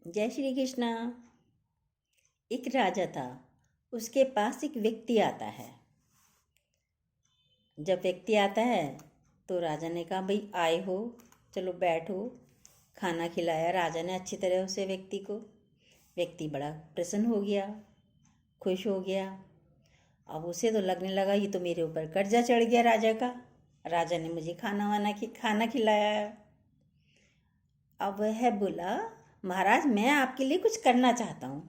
जय श्री कृष्णा। एक राजा था। उसके पास एक व्यक्ति आता है। जब व्यक्ति आता है तो राजा ने कहा, भाई आए हो, चलो बैठो। खाना खिलाया राजा ने अच्छी तरह उसे व्यक्ति को। व्यक्ति बड़ा प्रसन्न हो गया, खुश हो गया। अब उसे तो लगने लगा ये तो मेरे ऊपर कर्जा चढ़ गया राजा का। राजा ने मुझे खाना खिलाया है। अब वह बोला, महाराज मैं आपके लिए कुछ करना चाहता हूँ।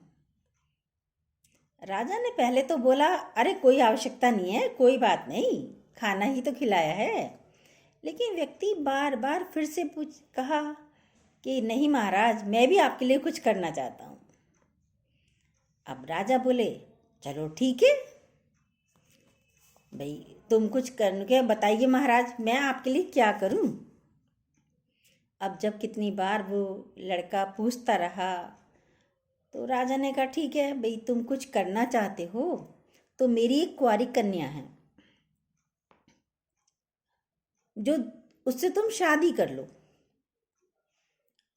राजा ने पहले तो बोला, अरे कोई आवश्यकता नहीं है, कोई बात नहीं, खाना ही तो खिलाया है। लेकिन व्यक्ति बार बार फिर से कहा कि नहीं महाराज, मैं भी आपके लिए कुछ करना चाहता हूँ। अब राजा बोले, चलो ठीक है भाई, तुम कुछ करके बताइए महाराज, मैं आपके लिए क्या करूँ। अब जब कितनी बार वो लड़का पूछता रहा तो राजा ने कहा, ठीक है भाई, तुम कुछ करना चाहते हो तो मेरी एक कुंवारी कन्या है, जो उससे तुम शादी कर लो।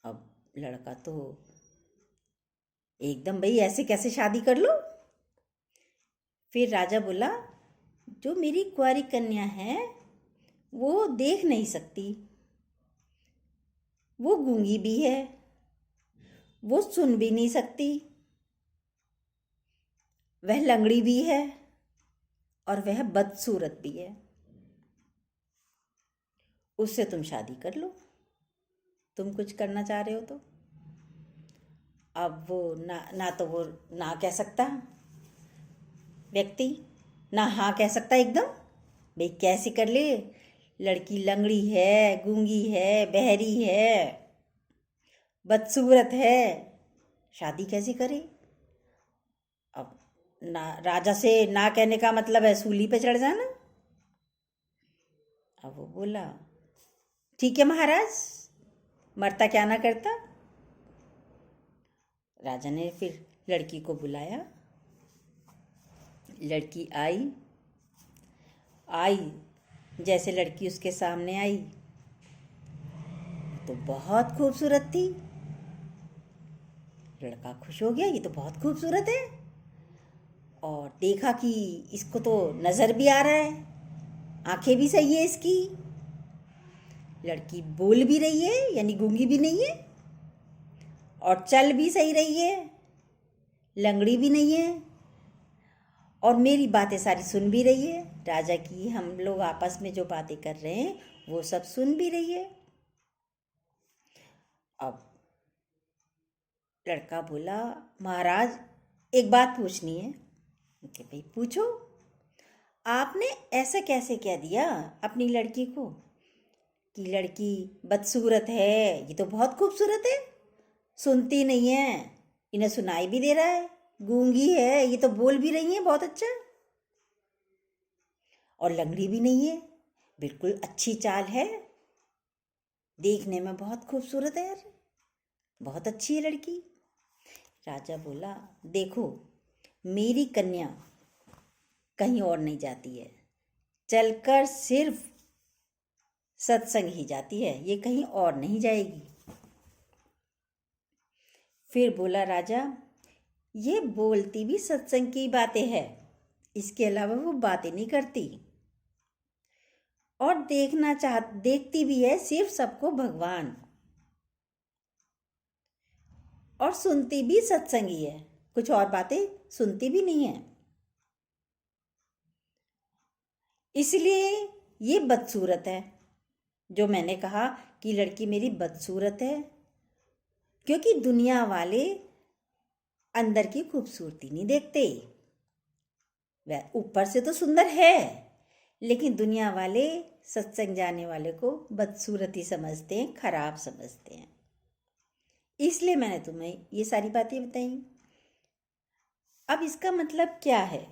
अब लड़का तो एकदम, भाई ऐसे कैसे शादी कर लो। फिर राजा बोला, जो मेरी कुंवारी कन्या है वो देख नहीं सकती, वो गूंगी भी है, वो सुन भी नहीं सकती, वह लंगड़ी भी है और वह बदसूरत भी है। उससे तुम शादी कर लो, तुम कुछ करना चाह रहे हो तो। अब वो ना तो वो ना कह सकता व्यक्ति, ना हाँ कह सकता एकदम। भाई कैसे कर ले, लड़की लंगड़ी है, गूंगी है, बहरी है, बदसूरत है, शादी कैसे करे। अब ना, राजा से ना कहने का मतलब है सूली पे चढ़ जाना। अब वो बोला, ठीक है महाराज, मरता क्या ना करता। राजा ने फिर लड़की को बुलाया। लड़की आई। जैसे लड़की उसके सामने आई तो बहुत खूबसूरत थी। लड़का खुश हो गया, ये तो बहुत खूबसूरत है। और देखा कि इसको तो नज़र भी आ रहा है, आंखें भी सही है इसकी, लड़की बोल भी रही है यानी गूंगी भी नहीं है, और चल भी सही रही है, लंगड़ी भी नहीं है, और मेरी बातें सारी सुन भी रही है। राजा की हम लोग आपस में जो बातें कर रहे हैं वो सब सुन भी रही है। अब लड़का बोला, महाराज एक बात पूछनी है। कि भाई पूछो। आपने ऐसा कैसे कह दिया अपनी लड़की को कि लड़की बदसूरत है, ये तो बहुत खूबसूरत है, सुनती नहीं है, इन्हें सुनाई भी दे रहा है, गूंगी है, ये तो बोल भी रही है बहुत अच्छा, और लंगड़ी भी नहीं है, बिल्कुल अच्छी चाल है, देखने में बहुत खूबसूरत है यार, बहुत अच्छी है लड़की। राजा बोला, देखो मेरी कन्या कहीं और नहीं जाती है, चलकर सिर्फ सत्संग ही जाती है, ये कहीं और नहीं जाएगी। फिर बोला राजा, ये बोलती भी सत्संग की बातें हैं, इसके अलावा वो बातें नहीं करती, और देखती भी है सिर्फ सबको भगवान, और सुनती भी सत्संग ही है, कुछ और बातें सुनती भी नहीं है। इसलिए ये बदसूरत है। जो मैंने कहा कि लड़की मेरी बदसूरत है, क्योंकि दुनिया वाले अंदर की खूबसूरती नहीं देखते। वह ऊपर से तो सुंदर है, लेकिन दुनिया वाले सत्संग जाने वाले को बदसूरती समझते हैं, खराब समझते हैं। इसलिए मैंने तुम्हें ये सारी बातें बताई। अब इसका मतलब क्या है?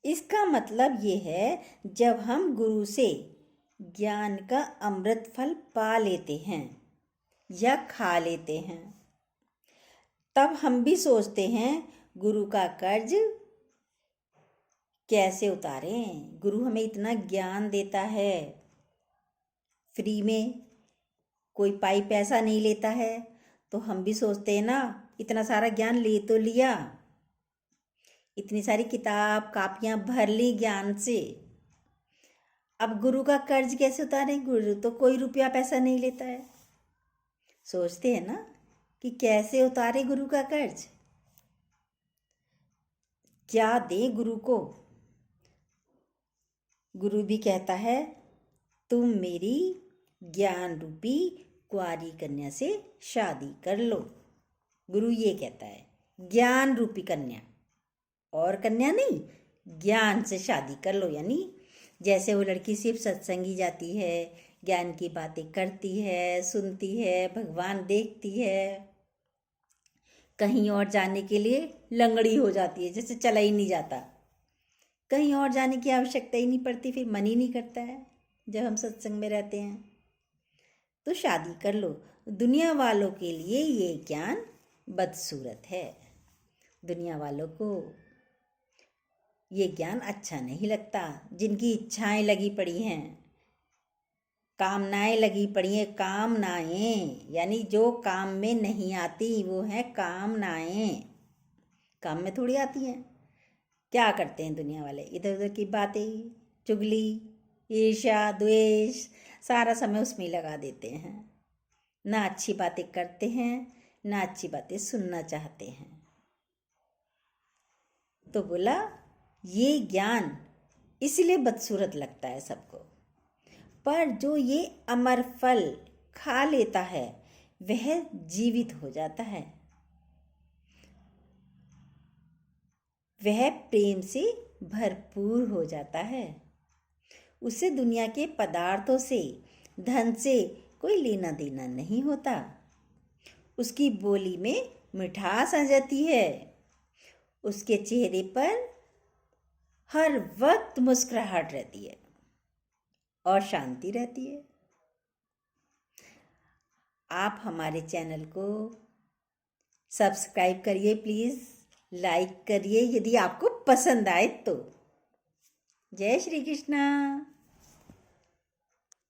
इसका मतलब ये है, जब हम गुरु से ज्ञान का अमृत फल पा लेते हैं या खा लेते हैं, तब हम भी सोचते हैं गुरु का कर्ज कैसे उतारें। गुरु हमें इतना ज्ञान देता है फ्री में, कोई पाई पैसा नहीं लेता है, तो हम भी सोचते हैं ना, इतना सारा ज्ञान ले तो लिया, इतनी सारी किताब कापियां भर ली ज्ञान से, अब गुरु का कर्ज कैसे उतारें? गुरु तो कोई रुपया पैसा नहीं लेता है। सोचते हैं ना कि कैसे उतारे गुरु का कर्ज, क्या दें गुरु को? गुरु भी कहता है, तुम मेरी ज्ञान रूपी कुंवारी कन्या से शादी कर लो। गुरु ये कहता है, ज्ञान रूपी कन्या, और कन्या नहीं, ज्ञान से शादी कर लो। यानी जैसे वो लड़की सिर्फ सत्संगी जाती है, ज्ञान की बातें करती है, सुनती है, भगवान देखती है, कहीं और जाने के लिए लंगड़ी हो जाती है, जैसे चला ही नहीं जाता, कहीं और जाने की आवश्यकता ही नहीं पड़ती, फिर मन ही नहीं करता है जब हम सत्संग में रहते हैं। तो शादी कर लो। दुनिया वालों के लिए ये ज्ञान बदसूरत है। दुनिया वालों को ये ज्ञान अच्छा नहीं लगता। जिनकी इच्छाएं लगी पड़ी हैं, कामनाएं लगी पड़ी हैं, कामनाएं यानी जो काम में नहीं आती वो है कामनाएं, काम में थोड़ी आती हैं। क्या करते हैं दुनिया वाले? इधर उधर की बातें, चुगली, ईर्ष्या, द्वेष, सारा समय उसमें लगा देते हैं। ना अच्छी बातें करते हैं, ना अच्छी बातें सुनना चाहते हैं। तो बोला ये ज्ञान इसलिए बदसूरत लगता है सबको, पर जो ये अमर फल खा लेता है वह जीवित हो जाता है, वह प्रेम से भरपूर हो जाता है। उसे दुनिया के पदार्थों से, धन से कोई लेना देना नहीं होता। उसकी बोली में मिठास आ जाती है, उसके चेहरे पर हर वक्त मुस्कुराहट रहती है और शांति रहती है। आप हमारे चैनल को सब्सक्राइब करिए प्लीज़, लाइक करिए यदि आपको पसंद आए तो। जय श्री कृष्णा।